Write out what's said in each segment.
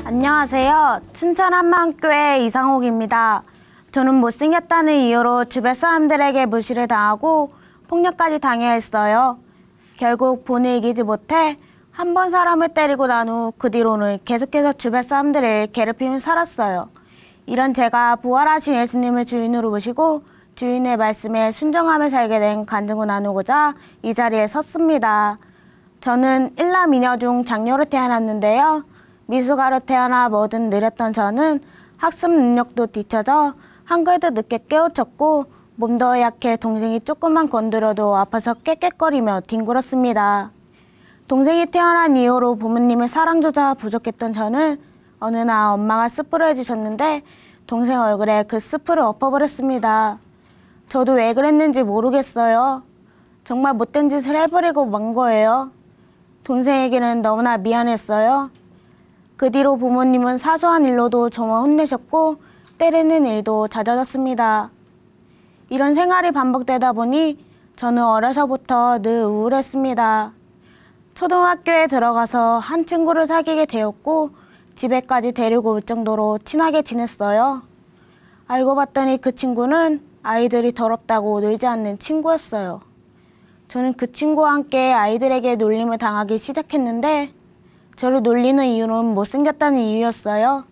안녕하세요. 춘천 한마음교회 이상옥입니다. 저는 못생겼다는 이유로 주변 사람들에게 무시를 당하고 폭력까지 당해야 했어요. 결국 본을 이기지 못해 한 번 사람을 때리고 난 후 그 뒤로는 계속해서 주변 사람들을 괴롭히며 살았어요. 이런 제가 부활하신 예수님을 주인으로 모시고 주인의 말씀에 순종하며 살게 된 간증을 나누고자 이 자리에 섰습니다. 저는 일남 이녀 중 장녀로 태어났는데요. 미숙아로 태어나 뭐든 느렸던 저는 학습 능력도 뒤처져 한글도 늦게 깨우쳤고 몸도 약해 동생이 조금만 건드려도 아파서 깨깨거리며 뒹굴었습니다. 동생이 태어난 이후로 부모님의 사랑조차 부족했던 저는 어느 날 엄마가 스프를 해주셨는데 동생 얼굴에 그 스프를 엎어버렸습니다. 저도 왜 그랬는지 모르겠어요. 정말 못된 짓을 해버리고 만 거예요. 동생에게는 너무나 미안했어요. 그 뒤로 부모님은 사소한 일로도 저만 혼내셨고 때리는 일도 잦아졌습니다. 이런 생활이 반복되다 보니 저는 어려서부터 늘 우울했습니다. 초등학교에 들어가서 한 친구를 사귀게 되었고 집에까지 데리고 올 정도로 친하게 지냈어요. 알고 봤더니 그 친구는 아이들이 더럽다고 놀지 않는 친구였어요. 저는 그 친구와 함께 아이들에게 놀림을 당하기 시작했는데 저를 놀리는 이유는 못생겼다는 이유였어요.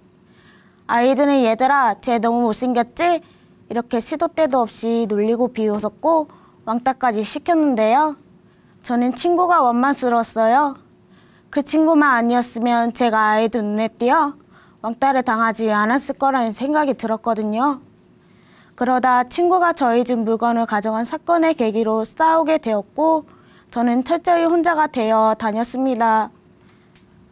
아이들은 얘들아 쟤 너무 못생겼지? 이렇게 시도 때도 없이 놀리고 비웃었고 왕따까지 시켰는데요. 저는 친구가 원망스러웠어요. 그 친구만 아니었으면 제가 아이들 눈에 띄어 왕따를 당하지 않았을 거라는 생각이 들었거든요. 그러다 친구가 저희 집 물건을 가져간 사건의 계기로 싸우게 되었고 저는 철저히 혼자가 되어 다녔습니다.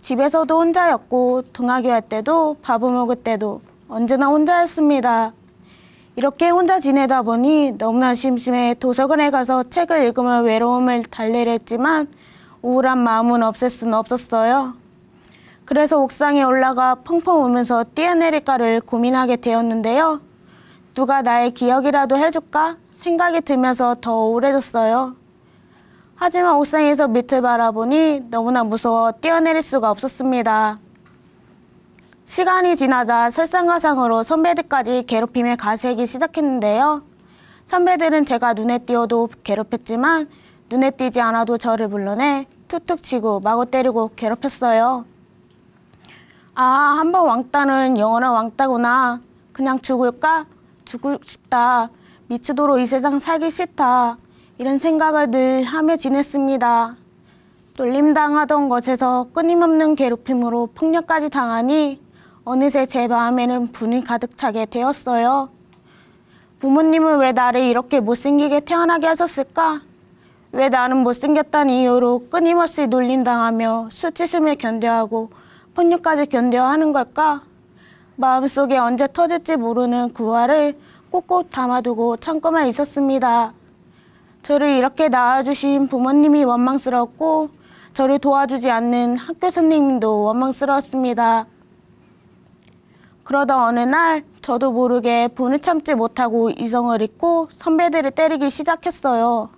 집에서도 혼자였고 등하교 할 때도 밥을 먹을 때도 언제나 혼자였습니다. 이렇게 혼자 지내다 보니 너무나 심심해 도서관에 가서 책을 읽으며 외로움을 달래려 했지만 우울한 마음은 없앨 수는 없었어요. 그래서 옥상에 올라가 펑펑 울면서 뛰어내릴까를 고민하게 되었는데요. 누가 나의 기억이라도 해줄까 생각이 들면서 더 우울해졌어요. 하지만 옥상에서 밑을 바라보니 너무나 무서워 뛰어내릴 수가 없었습니다. 시간이 지나자 설상가상으로 선배들까지 괴롭힘에 가세기 시작했는데요. 선배들은 제가 눈에 띄어도 괴롭혔지만 눈에 띄지 않아도 저를 불러내 툭툭 치고 마구 때리고 괴롭혔어요. 아, 한번 왕따는 영원한 왕따구나. 그냥 죽을까? 죽고 싶다. 미치도록 이 세상 살기 싫다. 이런 생각을 늘 하며 지냈습니다. 놀림당하던 것에서 끊임없는 괴롭힘으로 폭력까지 당하니 어느새 제 마음에는 분이 가득 차게 되었어요. 부모님은 왜 나를 이렇게 못생기게 태어나게 하셨을까? 왜 나는 못생겼다는 이유로 끊임없이 놀림당하며 수치심을 견뎌하고 폭력까지 견뎌야 하는 걸까? 마음속에 언제 터질지 모르는 그 화를 꾹꾹 담아두고 참고만 있었습니다. 저를 이렇게 낳아주신 부모님이 원망스러웠고 저를 도와주지 않는 학교 선생님도 원망스러웠습니다. 그러다 어느 날 저도 모르게 분을 참지 못하고 이성을 잃고 선배들을 때리기 시작했어요.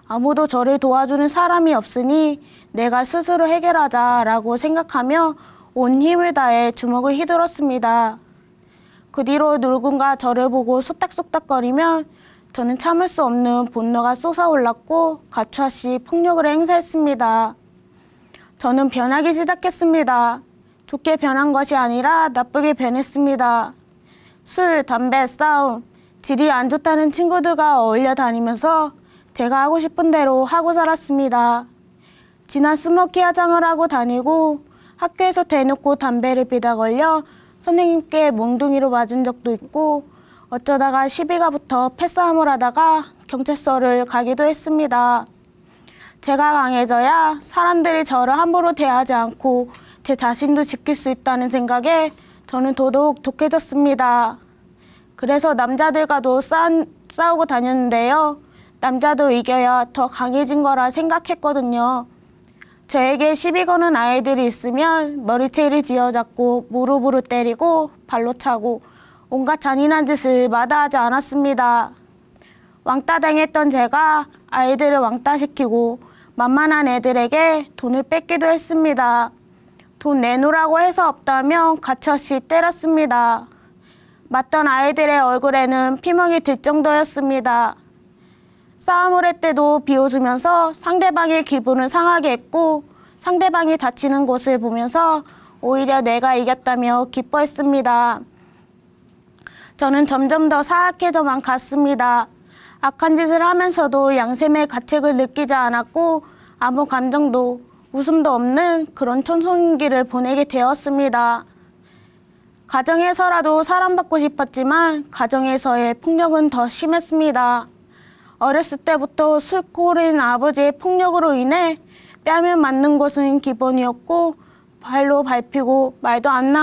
아무도 저를 도와주는 사람이 없으니 내가 스스로 해결하자라고 생각하며 온 힘을 다해 주먹을 휘둘렀습니다. 그 뒤로 누군가 저를 보고 속닥속닥거리면 저는 참을 수 없는 분노가 솟아올랐고 가차없이 폭력을 행사했습니다. 저는 변하기 시작했습니다. 좋게 변한 것이 아니라 나쁘게 변했습니다. 술, 담배, 싸움, 질이 안 좋다는 친구들과 어울려 다니면서 제가 하고 싶은 대로 하고 살았습니다. 지난 스모키 화장을 하고 다니고 학교에서 대놓고 담배를 피다 걸려 선생님께 몽둥이로 맞은 적도 있고 어쩌다가 시비가 붙어 패싸움을 하다가 경찰서를 가기도 했습니다. 제가 강해져야 사람들이 저를 함부로 대하지 않고 제 자신도 지킬 수 있다는 생각에 저는 더더욱 독해졌습니다. 그래서 남자들과도 싸우고 다녔는데요. 남자도 이겨야 더 강해진 거라 생각했거든요. 저에게 시비 거는 아이들이 있으면 머리채를 쥐어잡고 무릎으로 때리고 발로 차고 온갖 잔인한 짓을 마다하지 않았습니다. 왕따당했던 제가 아이들을 왕따시키고 만만한 애들에게 돈을 뺏기도 했습니다. 돈 내놓으라고 해서 없다며 가차없이 때렸습니다. 맞던 아이들의 얼굴에는 피멍이 들 정도였습니다. 싸움을 할 때도 비웃으면서 상대방의 기분을 상하게 했고 상대방이 다치는 것을 보면서 오히려 내가 이겼다며 기뻐했습니다. 저는 점점 더 사악해져만 갔습니다. 악한 짓을 하면서도 양심의 가책을 느끼지 않았고 아무 감정도 웃음도 없는 그런 청소년기를 보내게 되었습니다. 가정에서라도 사랑받고 싶었지만 가정에서의 폭력은 더 심했습니다. 어렸을 때부터 술고린 아버지의 폭력으로 인해 뺨을 맞는 것은 기본이었고 발로 밟히고 말도 안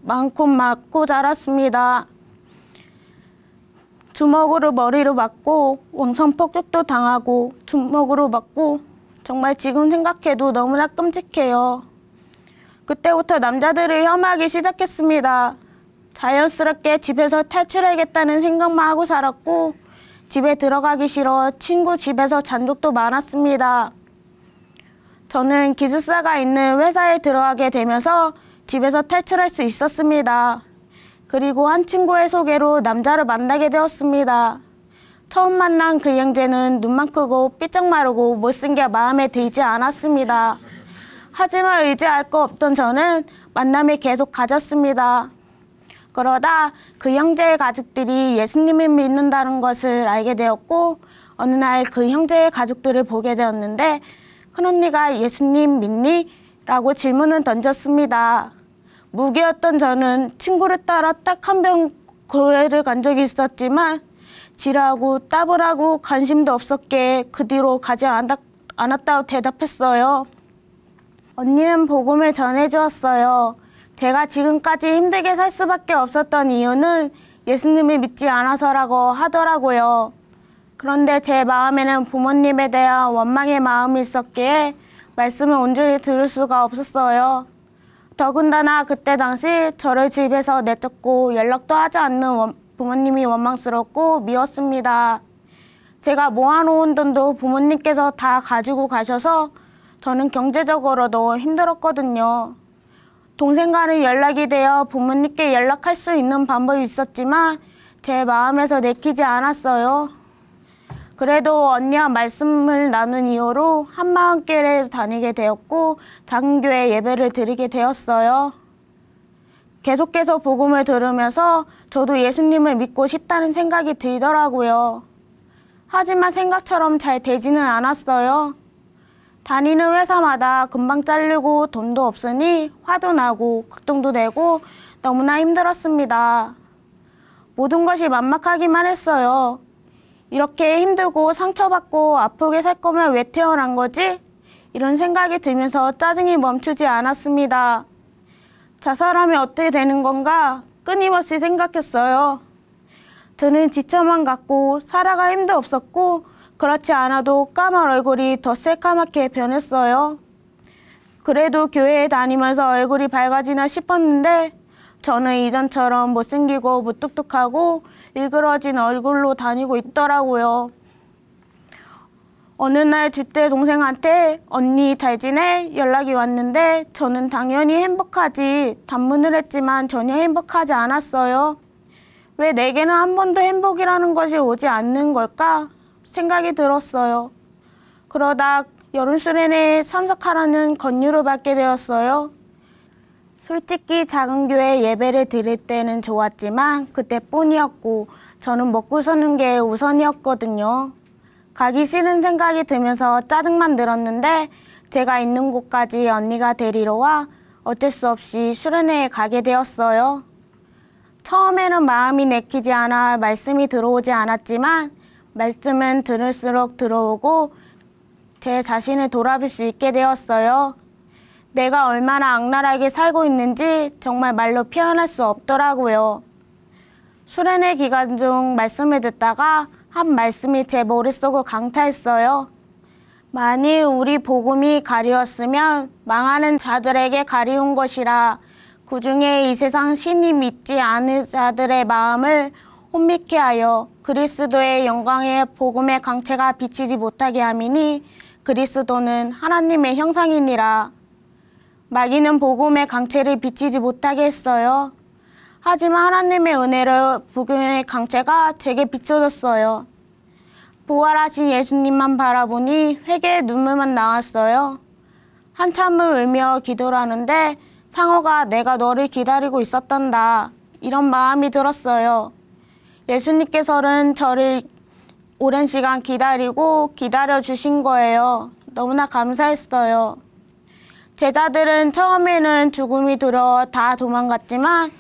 많고 맞고 자랐습니다. 주먹으로 머리를 맞고 원성폭력도 당하고 주먹으로 맞고 정말 지금 생각해도 너무나 끔찍해요. 그때부터 남자들을 혐오하기 시작했습니다. 자연스럽게 집에서 탈출해야겠다는 생각만 하고 살았고 집에 들어가기 싫어 친구 집에서 잔 적도 많았습니다. 저는 기숙사가 있는 회사에 들어가게 되면서 집에서 탈출할 수 있었습니다. 그리고 한 친구의 소개로 남자를 만나게 되었습니다. 처음 만난 그 형제는 눈만 크고 삐쩍 마르고 못생겨 마음에 들지 않았습니다. 하지만 의지할 거 없던 저는 만남을 계속 가졌습니다. 그러다 그 형제의 가족들이 예수님을 믿는다는 것을 알게 되었고 어느 날 그 형제의 가족들을 보게 되었는데 큰언니가 예수님 믿니? 라고 질문을 던졌습니다. 무기였던 저는 친구를 따라 딱 한 번 교회를 간 적이 있었지만 지루하고 따분하고 관심도 없었기에 그 뒤로 가지 않았다고 대답했어요. 언니는 복음을 전해주었어요. 제가 지금까지 힘들게 살 수밖에 없었던 이유는 예수님을 믿지 않아서라고 하더라고요. 그런데 제 마음에는 부모님에 대한 원망의 마음이 있었기에 말씀을 온전히 들을 수가 없었어요. 더군다나 그때 당시 저를 집에서 내쫓고 연락도 하지 않는 부모님이 원망스럽고 미웠습니다. 제가 모아놓은 돈도 부모님께서 다 가지고 가셔서 저는 경제적으로도 힘들었거든요. 동생과는 연락이 되어 부모님께 연락할 수 있는 방법이 있었지만 제 마음에서 내키지 않았어요. 그래도 언니와 말씀을 나눈 이후로 한마음교회를 다니게 되었고 작은 교회 예배를 드리게 되었어요. 계속해서 복음을 들으면서 저도 예수님을 믿고 싶다는 생각이 들더라고요. 하지만 생각처럼 잘 되지는 않았어요. 다니는 회사마다 금방 잘리고 돈도 없으니 화도 나고 걱정도 되고 너무나 힘들었습니다. 모든 것이 막막하기만 했어요. 이렇게 힘들고 상처받고 아프게 살 거면 왜 태어난 거지? 이런 생각이 들면서 짜증이 멈추지 않았습니다. 자살하면 어떻게 되는 건가? 끊임없이 생각했어요. 저는 지쳐만 갔고 살아가 힘도 없었고 그렇지 않아도 까만 얼굴이 더 새까맣게 변했어요. 그래도 교회에 다니면서 얼굴이 밝아지나 싶었는데 저는 이전처럼 못생기고 무뚝뚝하고 일그러진 얼굴로 다니고 있더라고요. 어느 날 주대 동생한테 언니 잘 지내? 연락이 왔는데 저는 당연히 행복하지 단문을 했지만 전혀 행복하지 않았어요. 왜 내게는 한 번도 행복이라는 것이 오지 않는 걸까? 생각이 들었어요. 그러다 여름 수련회에 참석하라는 권유를 받게 되었어요. 솔직히 작은 교회 예배를 드릴 때는 좋았지만 그때뿐이었고 저는 먹고 사는 게 우선이었거든요. 가기 싫은 생각이 들면서 짜증만 들었는데 제가 있는 곳까지 언니가 데리러 와 어쩔 수 없이 수련회에 가게 되었어요. 처음에는 마음이 내키지 않아 말씀이 들어오지 않았지만 말씀은 들을수록 들어오고 제 자신을 돌아볼 수 있게 되었어요. 내가 얼마나 악랄하게 살고 있는지 정말 말로 표현할 수 없더라고요. 수련회 기간 중 말씀을 듣다가 한 말씀이 제 머릿속을 강타했어요. 만일 우리 복음이 가리웠으면 망하는 자들에게 가리운 것이라 그 중에 이 세상 신이 믿지 않은 자들의 마음을 혼미케 하여 그리스도의 영광의 복음의 강체가 비치지 못하게 함이니 그리스도는 하나님의 형상이니라. 마귀는 복음의 강체를 비치지 못하게 했어요. 하지만 하나님의 은혜로 복음의 강체가 제게 비춰졌어요. 부활하신 예수님만 바라보니 회개의 눈물만 나왔어요. 한참을 울며 기도를 하는데 상호가 내가 너를 기다리고 있었단다. 이런 마음이 들었어요. 예수님께서는 저를 오랜 시간 기다려주신 거예요. 너무나 감사했어요. 제자들은 처음에는 죽음이 두려워 다 도망갔지만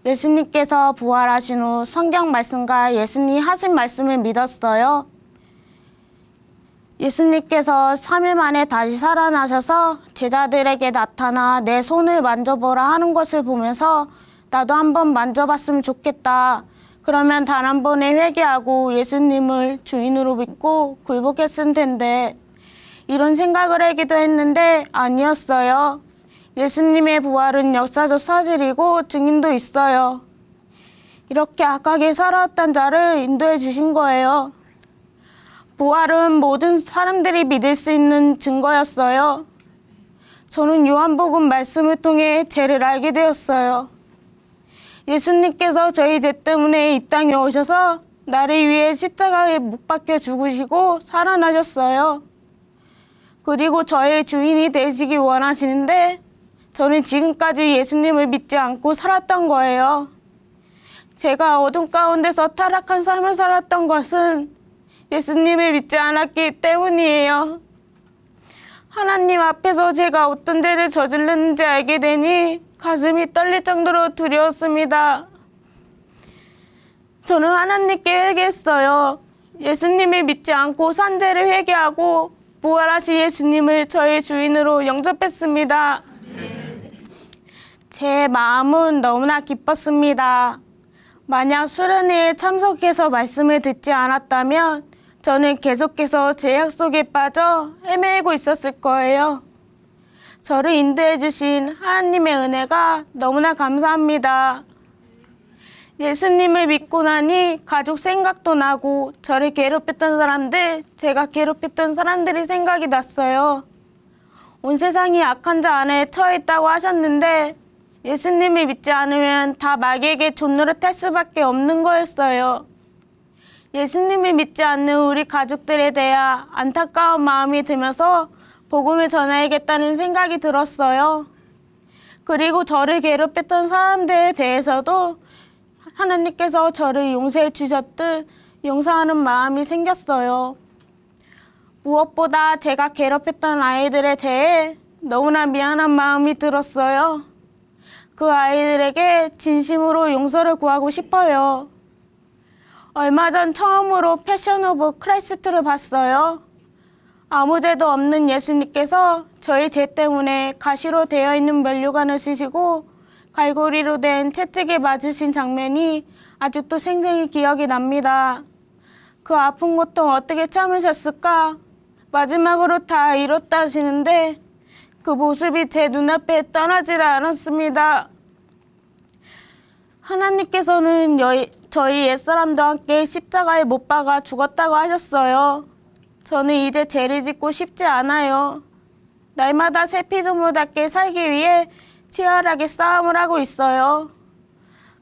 예수님께서 부활하신 후 성경 말씀과 예수님 하신 말씀을 믿었어요. 예수님께서 3일 만에 다시 살아나셔서 제자들에게 나타나 내 손을 만져보라 하는 것을 보면서 나도 한번 만져봤으면 좋겠다. 그러면 단 한 번에 회개하고 예수님을 주인으로 믿고 굴복했을 텐데 이런 생각을 하기도 했는데 아니었어요. 예수님의 부활은 역사적 사실이고 증인도 있어요. 이렇게 악하게 살아왔던 자를 인도해 주신 거예요. 부활은 모든 사람들이 믿을 수 있는 증거였어요. 저는 요한복음 말씀을 통해 죄를 알게 되었어요. 예수님께서 저희 죄 때문에 이 땅에 오셔서 나를 위해 십자가에 못 박혀 죽으시고 살아나셨어요. 그리고 저의 주인이 되시기 원하시는데 저는 지금까지 예수님을 믿지 않고 살았던 거예요. 제가 어둠 가운데서 타락한 삶을 살았던 것은 예수님을 믿지 않았기 때문이에요. 하나님 앞에서 제가 어떤 죄를 저질렀는지 알게 되니 가슴이 떨릴 정도로 두려웠습니다. 저는 하나님께 회개했어요. 예수님을 믿지 않고 산 죄를 회개하고 부활하신 예수님을 저의 주인으로 영접했습니다. 제 마음은 너무나 기뻤습니다. 만약 수련회에 참석해서 말씀을 듣지 않았다면 저는 계속해서 죄악 속에 빠져 헤매고 있었을 거예요. 저를 인도해 주신 하나님의 은혜가 너무나 감사합니다. 예수님을 믿고 나니 가족 생각도 나고 저를 괴롭혔던 사람들, 제가 괴롭혔던 사람들이 생각이 났어요. 온 세상이 악한 자 안에 처해 있다고 하셨는데 예수님을 믿지 않으면 다 마귀에게 존노릇할 수밖에 없는 거였어요. 예수님을 믿지 않는 우리 가족들에 대한 안타까운 마음이 들면서 복음을 전해야겠다는 생각이 들었어요. 그리고 저를 괴롭혔던 사람들에 대해서도 하나님께서 저를 용서해 주셨듯 용서하는 마음이 생겼어요. 무엇보다 제가 괴롭혔던 아이들에 대해 너무나 미안한 마음이 들었어요. 그 아이들에게 진심으로 용서를 구하고 싶어요. 얼마 전 처음으로 패션 오브 크라이스트를 봤어요. 아무 죄도 없는 예수님께서 저희 죄 때문에 가시로 되어 있는 면류관을 쓰시고 갈고리로 된 채찍에 맞으신 장면이 아직도 생생히 기억이 납니다. 그 아픈 고통 어떻게 참으셨을까? 마지막으로 다 이뤘다 하시는데 그 모습이 제 눈앞에 떠나지를 않았습니다. 하나님께서는 저희 옛사람도 함께 십자가에 못 박아 죽었다고 하셨어요. 저는 이제 죄를 짓고 싶지 않아요. 날마다 새 피조물답게 살기 위해 치열하게 싸움을 하고 있어요.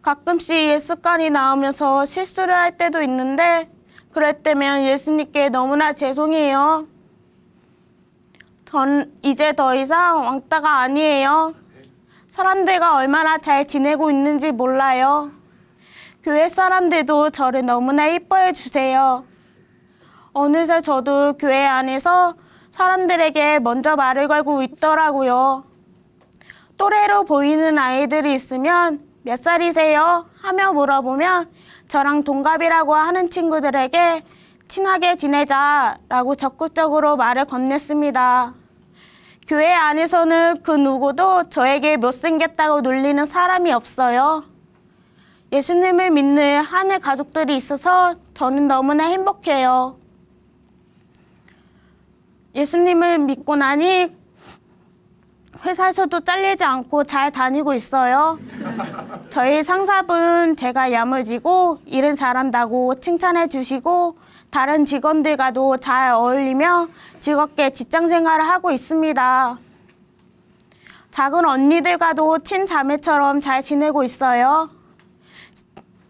가끔씩 옛 습관이 나오면서 실수를 할 때도 있는데 그럴 때면 예수님께 너무나 죄송해요. 전 이제 더 이상 왕따가 아니에요. 사람들과 얼마나 잘 지내고 있는지 몰라요. 교회 사람들도 저를 너무나 이뻐해 주세요. 어느새 저도 교회 안에서 사람들에게 먼저 말을 걸고 있더라고요. 또래로 보이는 아이들이 있으면 몇 살이세요? 하며 물어보면 저랑 동갑이라고 하는 친구들에게 친하게 지내자라고 적극적으로 말을 건넸습니다. 교회 안에서는 그 누구도 저에게 못생겼다고 놀리는 사람이 없어요. 예수님을 믿는 하늘 가족들이 있어서 저는 너무나 행복해요. 예수님을 믿고 나니 회사에서도 잘리지 않고 잘 다니고 있어요. 저희 상사분 제가 야무지고 일은 잘한다고 칭찬해 주시고 다른 직원들과도 잘 어울리며 즐겁게 직장 생활을 하고 있습니다. 작은 언니들과도 친자매처럼 잘 지내고 있어요.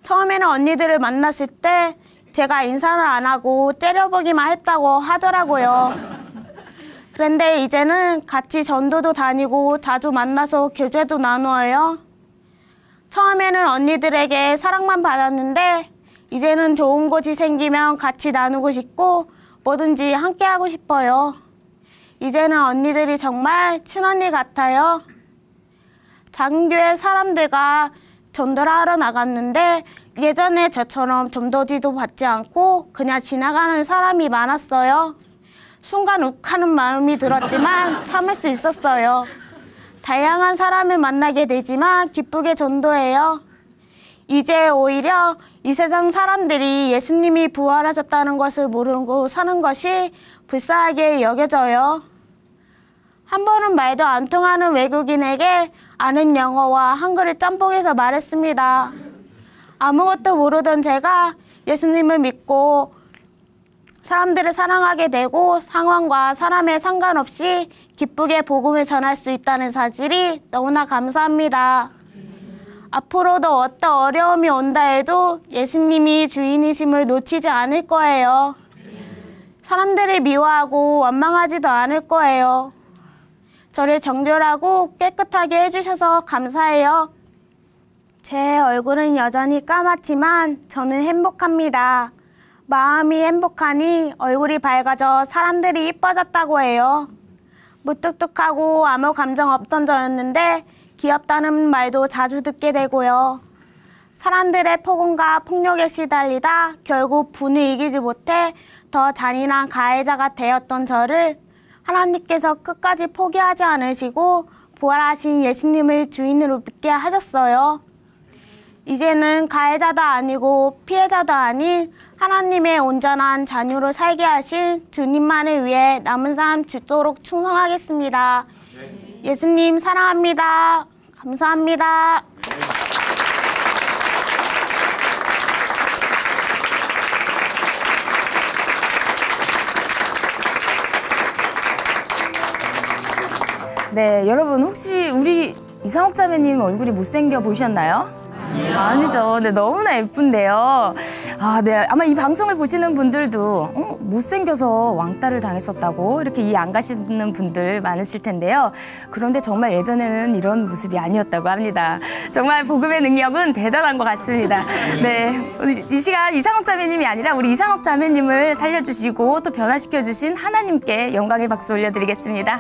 처음에는 언니들을 만났을 때 제가 인사를 안 하고 째려보기만 했다고 하더라고요. 그런데 이제는 같이 전도도 다니고 자주 만나서 교제도 나누어요. 처음에는 언니들에게 사랑만 받았는데 이제는 좋은 곳이 생기면 같이 나누고 싶고 뭐든지 함께 하고 싶어요. 이제는 언니들이 정말 친언니 같아요. 작은 교회 사람들과 전도를 하러 나갔는데 예전에 저처럼 전도지도 받지 않고 그냥 지나가는 사람이 많았어요. 순간 욱하는 마음이 들었지만 참을 수 있었어요. 다양한 사람을 만나게 되지만 기쁘게 전도해요. 이제 오히려 이 세상 사람들이 예수님이 부활하셨다는 것을 모르고 사는 것이 불쌍하게 여겨져요. 한 번은 말도 안 통하는 외국인에게 아는 영어와 한글을 짬뽕해서 말했습니다. 아무것도 모르던 제가 예수님을 믿고 사람들을 사랑하게 되고 상황과 사람에 상관없이 기쁘게 복음을 전할 수 있다는 사실이 너무나 감사합니다. 앞으로도 어떤 어려움이 온다 해도 예수님이 주인이심을 놓치지 않을 거예요. 사람들을 미워하고 원망하지도 않을 거예요. 저를 정결하고 깨끗하게 해주셔서 감사해요. 제 얼굴은 여전히 까맣지만 저는 행복합니다. 마음이 행복하니 얼굴이 밝아져 사람들이 이뻐졌다고 해요. 무뚝뚝하고 아무 감정 없던 저였는데 귀엽다는 말도 자주 듣게 되고요. 사람들의 폭언과 폭력에 시달리다 결국 분을 이기지 못해 더 잔인한 가해자가 되었던 저를 하나님께서 끝까지 포기하지 않으시고 부활하신 예수님을 주인으로 믿게 하셨어요. 이제는 가해자도 아니고 피해자도 아닌 하나님의 온전한 자녀로 살게 하신 주님만을 위해 남은 삶 죽도록 충성하겠습니다. 예수님 사랑합니다. 감사합니다. 네, 여러분 혹시 우리 이상옥 자매님 얼굴이 못생겨 보이셨나요? 아니죠. 네, 너무나 예쁜데요. 아, 네, 아마 이 방송을 보시는 분들도 못생겨서 왕따를 당했었다고 이렇게 이해 안 가시는 분들 많으실 텐데요. 그런데 정말 예전에는 이런 모습이 아니었다고 합니다. 정말 복음의 능력은 대단한 것 같습니다. 네, 이 시간 이상옥 자매님이 아니라 우리 이상옥 자매님을 살려주시고 또 변화시켜주신 하나님께 영광의 박수 올려드리겠습니다.